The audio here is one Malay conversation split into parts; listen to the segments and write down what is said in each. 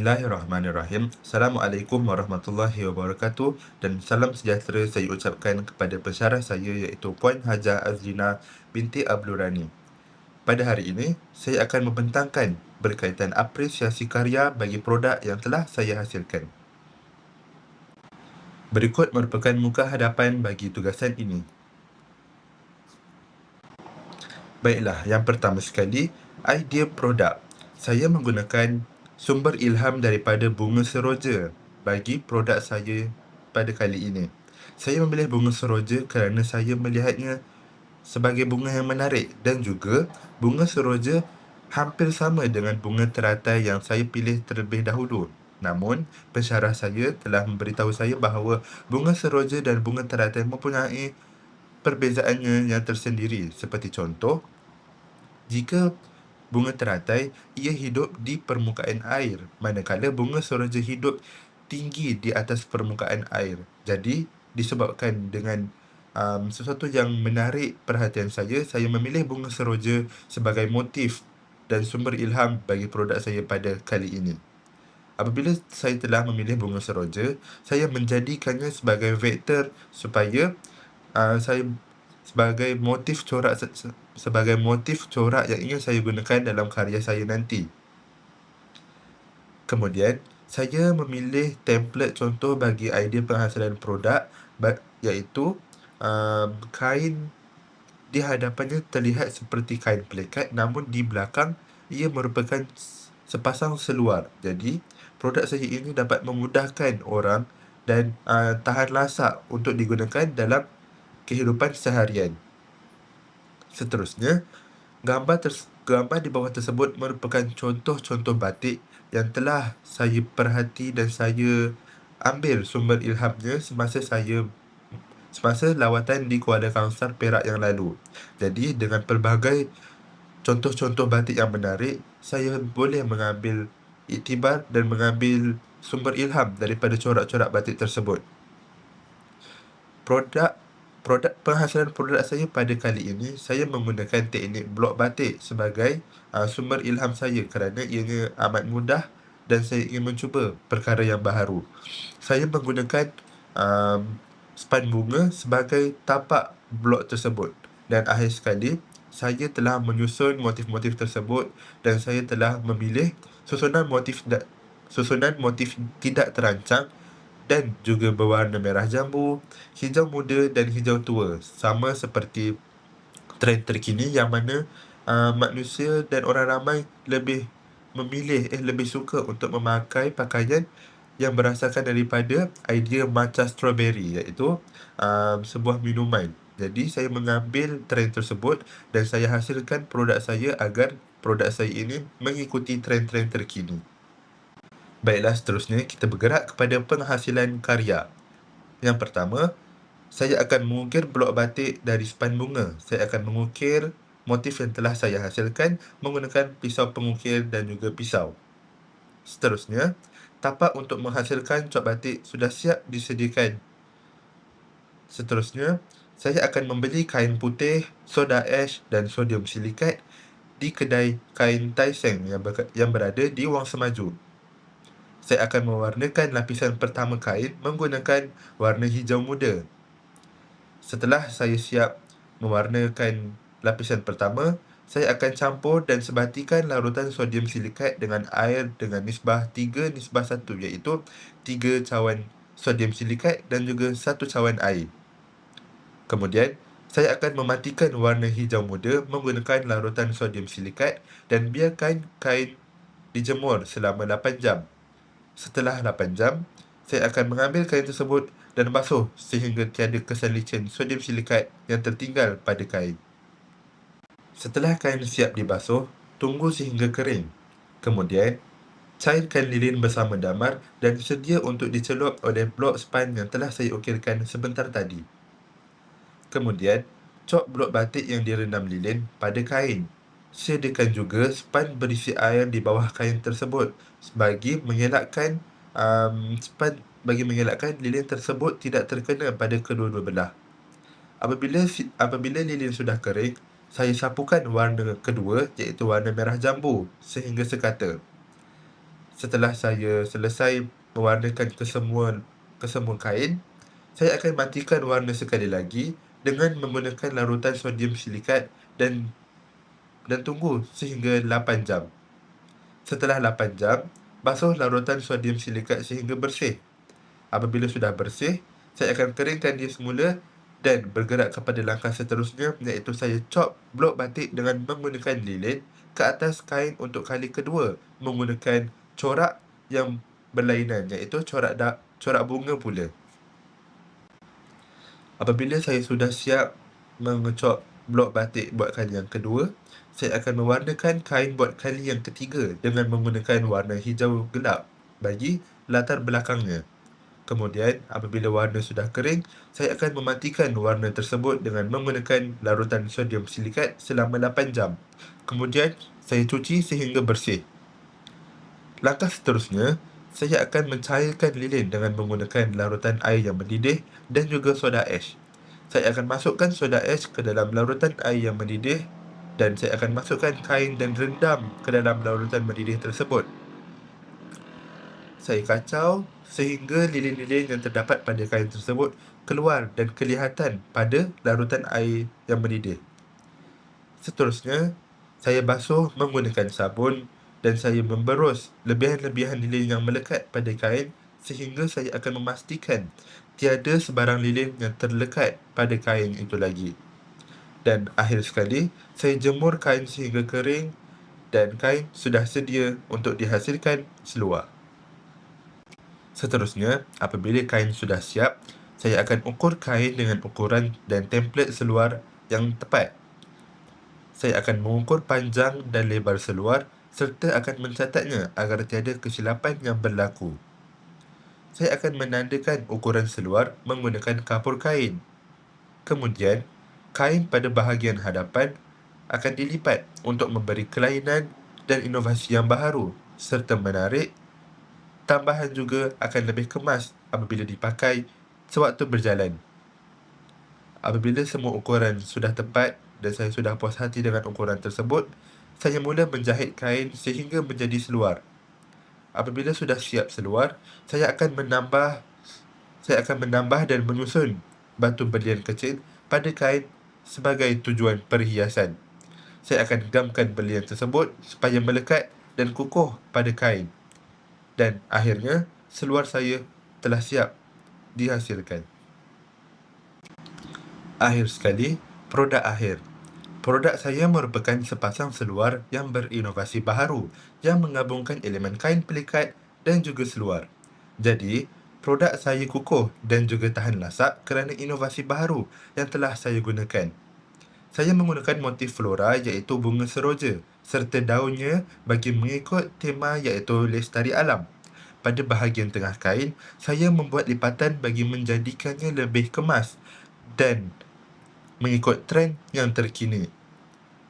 Bismillahirrahmanirrahim. Assalamualaikum warahmatullahi wabarakatuh dan salam sejahtera saya ucapkan kepada pensyarah saya iaitu Puan Hajah Azlina binti Abdul Rani. Pada hari ini, saya akan membentangkan berkaitan apresiasi karya bagi produk yang telah saya hasilkan. Berikut merupakan muka hadapan bagi tugasan ini. Baiklah, yang pertama sekali, idea produk. Saya menggunakan sumber ilham daripada bunga seroja bagi produk saya pada kali ini. Saya memilih bunga seroja kerana saya melihatnya sebagai bunga yang menarik dan juga bunga seroja hampir sama dengan bunga teratai yang saya pilih terlebih dahulu. Namun, pensyarah saya telah memberitahu saya bahawa bunga seroja dan bunga teratai mempunyai perbezaannya yang tersendiri. Seperti contoh, jika bunga teratai, ia hidup di permukaan air, manakala bunga seroja hidup tinggi di atas permukaan air. Jadi, disebabkan dengan sesuatu yang menarik perhatian saya memilih bunga seroja sebagai motif dan sumber ilham bagi produk saya pada kali ini. Apabila saya telah memilih bunga seroja, saya menjadikannya sebagai vektor supaya saya sebagai motif corak yang ingin saya gunakan dalam karya saya nanti. Kemudian, saya memilih template contoh bagi idea penghasilan produk iaitu kain di hadapannya terlihat seperti kain pelikat, namun di belakang ia merupakan sepasang seluar. Jadi, produk saya ini dapat memudahkan orang dan tahan lasak untuk digunakan dalam kehidupan seharian. Seterusnya, gambar di bawah tersebut merupakan contoh-contoh batik yang telah saya perhati dan saya ambil sumber ilhamnya semasa lawatan di Kuala Kangsar, Perak yang lalu. Jadi, dengan pelbagai contoh-contoh batik yang menarik, saya boleh mengambil iktibar dan mengambil sumber ilham daripada corak-corak batik tersebut. Penghasilan produk saya pada kali ini, saya menggunakan teknik blok batik sebagai sumber ilham saya kerana ianya amat mudah dan saya ingin mencuba perkara yang baharu. Saya menggunakan span bunga sebagai tapak blok tersebut dan akhir sekali, saya telah menyusun motif-motif tersebut dan saya telah memilih susunan motif tidak terancang dan juga berwarna merah jambu, hijau muda dan hijau tua, sama seperti trend terkini yang mana manusia dan orang ramai lebih suka untuk memakai pakaian yang berasaskan daripada idea matcha strawberry, iaitu sebuah minuman. Jadi, saya mengambil trend tersebut dan saya hasilkan produk saya agar produk saya ini mengikuti trend-trend terkini. Baiklah, seterusnya kita bergerak kepada penghasilan karya. Yang pertama, saya akan mengukir blok batik dari span bunga. Saya akan mengukir motif yang telah saya hasilkan menggunakan pisau pengukir dan juga pisau. Seterusnya, tapak untuk menghasilkan cop batik sudah siap disediakan. Seterusnya, saya akan membeli kain putih, soda ash dan sodium silikat di kedai kain Tai Seng yang berada di Wang Semaju. Saya akan mewarnakan lapisan pertama kain menggunakan warna hijau muda. Setelah saya siap mewarnakan lapisan pertama, saya akan campur dan sebatikan larutan sodium silikat dengan air dengan nisbah 3:1, iaitu 3 cawan sodium silikat dan juga 1 cawan air. Kemudian, saya akan mematikan warna hijau muda menggunakan larutan sodium silikat dan biarkan kain dijemur selama 8 jam. Setelah 8 jam, saya akan mengambil kain tersebut dan basuh sehingga tiada kesan licin sodium silikat yang tertinggal pada kain. Setelah kain siap dibasuh, tunggu sehingga kering. Kemudian, cairkan lilin bersama damar dan sedia untuk dicelup oleh blok span yang telah saya ukirkan sebentar tadi. Kemudian, cop blok batik yang direndam lilin pada kain. Sediakan juga span berisi air di bawah kain tersebut bagi mengelakkan lilin tersebut tidak terkena pada kedua-dua belah. Apabila lilin sudah kering, saya sapukan warna kedua iaitu warna merah jambu sehingga sekata. Setelah saya selesai mewarnakan kesemua kain, saya akan matikan warna sekali lagi dengan menggunakan larutan sodium silikat dan tunggu sehingga 8 jam. Setelah 8 jam, basuh larutan sodium silikat sehingga bersih. Apabila sudah bersih, saya akan keringkan dia semula dan bergerak kepada langkah seterusnya, iaitu saya cop blok batik dengan menggunakan lilin ke atas kain untuk kali kedua menggunakan corak yang berlainan, iaitu corak bunga pula. Apabila saya sudah siap mengecop blok batik buat kali yang kedua, saya akan mewarnakan kain buat kali yang ketiga dengan menggunakan warna hijau gelap bagi latar belakangnya. Kemudian, apabila warna sudah kering, saya akan mematikan warna tersebut dengan menggunakan larutan sodium silikat selama 8 jam. Kemudian, saya cuci sehingga bersih. Langkah seterusnya, saya akan mencairkan lilin dengan menggunakan larutan air yang mendidih dan juga soda ash. Saya akan masukkan soda ash ke dalam larutan air yang mendidih dan saya akan masukkan kain dan rendam ke dalam larutan mendidih tersebut. Saya kacau sehingga lilin-lilin yang terdapat pada kain tersebut keluar dan kelihatan pada larutan air yang mendidih. Seterusnya, saya basuh menggunakan sabun dan saya memberus lebihan-lebihan lilin yang melekat pada kain sehingga saya akan memastikan tiada sebarang lilin yang terlekat pada kain itu lagi. Dan akhir sekali, saya jemur kain sehingga kering dan kain sudah sedia untuk dihasilkan seluar. Seterusnya, apabila kain sudah siap, saya akan ukur kain dengan ukuran dan template seluar yang tepat. Saya akan mengukur panjang dan lebar seluar serta akan mencatatnya agar tiada kesilapan yang berlaku. Saya akan menandakan ukuran seluar menggunakan kapur kain. Kemudian, kain pada bahagian hadapan akan dilipat untuk memberi kelainan dan inovasi yang baharu serta menarik. Tambahan juga akan lebih kemas apabila dipakai sewaktu berjalan. Apabila semua ukuran sudah tepat dan saya sudah puas hati dengan ukuran tersebut, saya mula menjahit kain sehingga menjadi seluar. Apabila sudah siap seluar, saya akan menambah dan menyusun batu berlian kecil pada kain sebagai tujuan perhiasan. Saya akan gamkan berlian tersebut supaya melekat dan kukuh pada kain. Dan akhirnya, seluar saya telah siap dihasilkan. Akhir sekali, produk akhir. Produk saya merupakan sepasang seluar yang berinovasi baharu yang menggabungkan elemen kain pelikat dan juga seluar. Jadi, produk saya kukuh dan juga tahan lasak kerana inovasi baharu yang telah saya gunakan. Saya menggunakan motif flora iaitu bunga seroja serta daunnya bagi mengikut tema iaitu lestari alam. Pada bahagian tengah kain, saya membuat lipatan bagi menjadikannya lebih kemas dan mengikut trend yang terkini.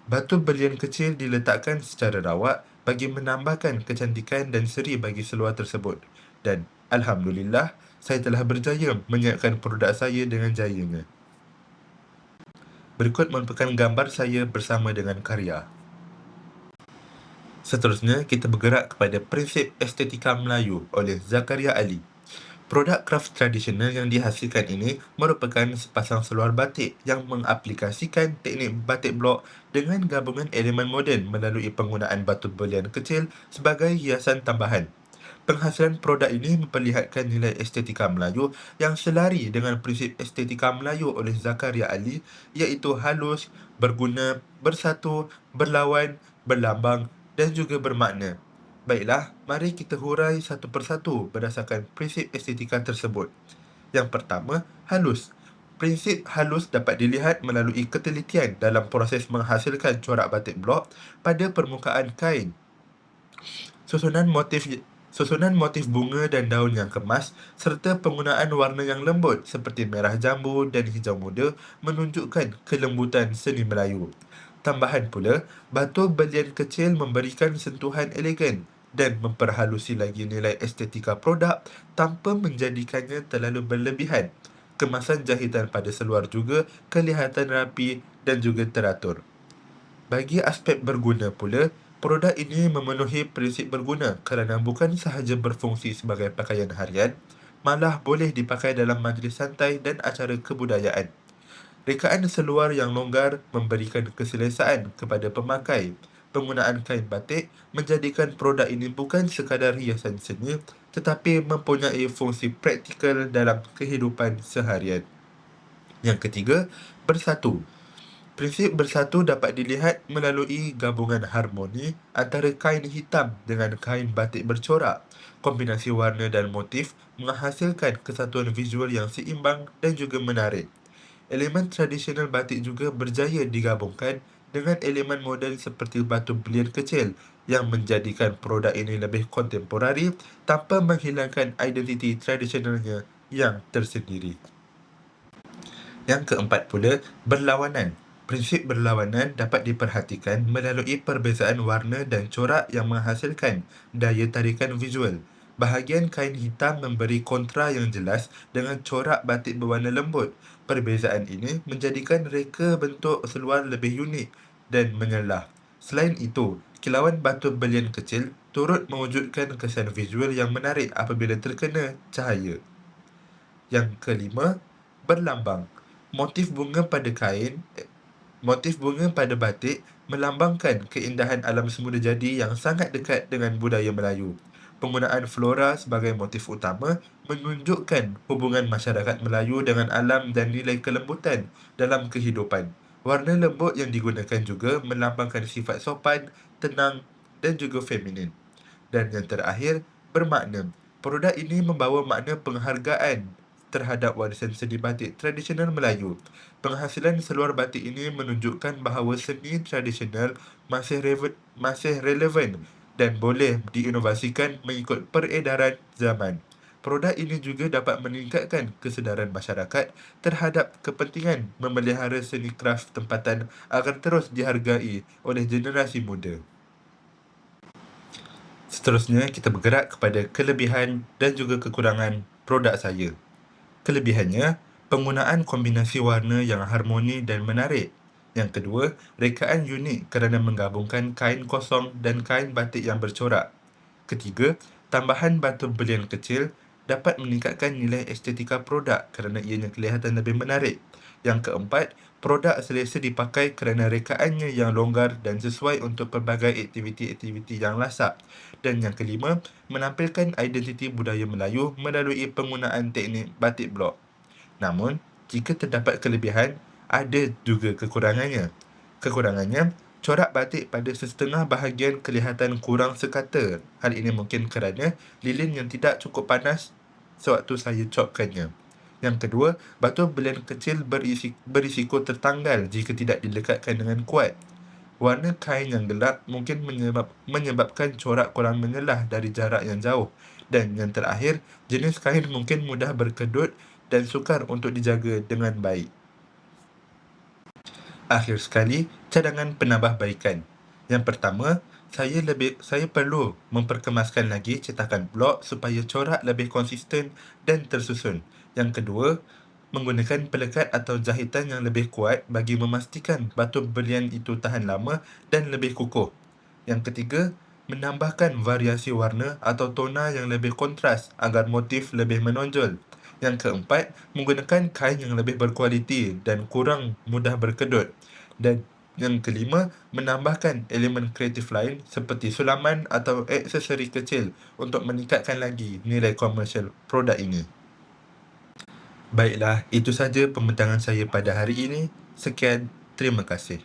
Batu berlian kecil diletakkan secara rawak bagi menambahkan kecantikan dan seri bagi seluar tersebut. Dan Alhamdulillah, saya telah berjaya menyiapkan produk saya dengan jayanya. Berikut merupakan gambar saya bersama dengan karya. Seterusnya, kita bergerak kepada prinsip estetika Melayu oleh Zakaria Ali. Produk kraft tradisional yang dihasilkan ini merupakan sepasang seluar batik yang mengaplikasikan teknik batik blok dengan gabungan elemen moden melalui penggunaan batu berlian kecil sebagai hiasan tambahan. Penghasilan produk ini memperlihatkan nilai estetika Melayu yang selari dengan prinsip estetika Melayu oleh Zakaria Ali, iaitu halus, berguna, bersatu, berlawan, berlambang dan juga bermakna. Baiklah, mari kita hurai satu persatu berdasarkan prinsip estetika tersebut. Yang pertama, halus. Prinsip halus dapat dilihat melalui ketelitian dalam proses menghasilkan corak batik blok pada permukaan kain. Susunan motif bunga dan daun yang kemas serta penggunaan warna yang lembut seperti merah jambu dan hijau muda menunjukkan kelembutan seni Melayu. Tambahan pula, batu berlian kecil memberikan sentuhan elegan dan memperhalusi lagi nilai estetika produk tanpa menjadikannya terlalu berlebihan. Kemasan jahitan pada seluar juga kelihatan rapi dan juga teratur. Bagi aspek berguna pula, Produk ini memenuhi prinsip berguna kerana bukan sahaja berfungsi sebagai pakaian harian, malah boleh dipakai dalam majlis santai dan acara kebudayaan. Rekaan seluar yang longgar memberikan keselesaan kepada pemakai. Penggunaan kain batik menjadikan produk ini bukan sekadar hiasan seni, tetapi mempunyai fungsi praktikal dalam kehidupan seharian. Yang ketiga, bersatu. Prinsip bersatu dapat dilihat melalui gabungan harmoni antara kain hitam dengan kain batik bercorak. Kombinasi warna dan motif menghasilkan kesatuan visual yang seimbang dan juga menarik. Elemen tradisional batik juga berjaya digabungkan dengan elemen moden seperti batu belian kecil yang menjadikan produk ini lebih kontemporari tanpa menghilangkan identiti tradisionalnya yang tersendiri. Yang keempat pula, berlawanan. Prinsip berlawanan dapat diperhatikan melalui perbezaan warna dan corak yang menghasilkan daya tarikan visual. Bahagian kain hitam memberi kontra yang jelas dengan corak batik berwarna lembut. Perbezaan ini menjadikan reka bentuk seluar lebih unik dan menyelah. Selain itu, kilauan batu belian kecil turut mewujudkan kesan visual yang menarik apabila terkena cahaya. Yang kelima, berlambang. Motif bunga pada batik melambangkan keindahan alam semula jadi yang sangat dekat dengan budaya Melayu. Penggunaan flora sebagai motif utama menunjukkan hubungan masyarakat Melayu dengan alam dan nilai kelembutan dalam kehidupan. Warna lembut yang digunakan juga melambangkan sifat sopan, tenang dan juga feminin. Dan yang terakhir, bermakna. Produk ini membawa makna penghargaan terhadap warisan seni batik tradisional Melayu. Penghasilan seluar batik ini menunjukkan bahawa seni tradisional masih relevan dan boleh diinovasikan mengikut peredaran zaman. Produk ini juga dapat meningkatkan kesedaran masyarakat terhadap kepentingan memelihara seni kraf tempatan agar terus dihargai oleh generasi muda. Seterusnya, kita bergerak kepada kelebihan dan juga kekurangan produk saya. Kelebihannya, penggunaan kombinasi warna yang harmoni dan menarik. Yang kedua, rekaan unik kerana menggabungkan kain kosong dan kain batik yang bercorak. Ketiga, tambahan batu belian kecil dapat meningkatkan nilai estetika produk kerana ianya kelihatan lebih menarik. Yang keempat, produk selesa dipakai kerana rekaannya yang longgar dan sesuai untuk pelbagai aktiviti-aktiviti yang lasak. Dan yang kelima, menampilkan identiti budaya Melayu melalui penggunaan teknik batik blok. Namun, jika terdapat kelebihan, ada juga kekurangannya. Kekurangannya, corak batik pada setengah bahagian kelihatan kurang sekata. Hal ini mungkin kerana lilin yang tidak cukup panas sewaktu saya copkannya. Yang kedua, batu belian kecil berisiko tertanggal jika tidak dilekatkan dengan kuat. Warna kain yang gelap mungkin menyebabkan corak kurang menyelah dari jarak yang jauh. Dan yang terakhir, jenis kain mungkin mudah berkedut dan sukar untuk dijaga dengan baik. Akhir sekali, cadangan penambahbaikan. Yang pertama, saya perlu memperkemaskan lagi cetakan blok supaya corak lebih konsisten dan tersusun. Yang kedua, menggunakan pelekat atau jahitan yang lebih kuat bagi memastikan batu belian itu tahan lama dan lebih kukuh. Yang ketiga, menambahkan variasi warna atau tona yang lebih kontras agar motif lebih menonjol. Yang keempat, menggunakan kain yang lebih berkualiti dan kurang mudah berkedut. Dan yang kelima, menambahkan elemen kreatif lain seperti sulaman atau aksesori kecil untuk meningkatkan lagi nilai komersial produk ini. Baiklah, itu saja pembincangan saya pada hari ini. Sekian, terima kasih.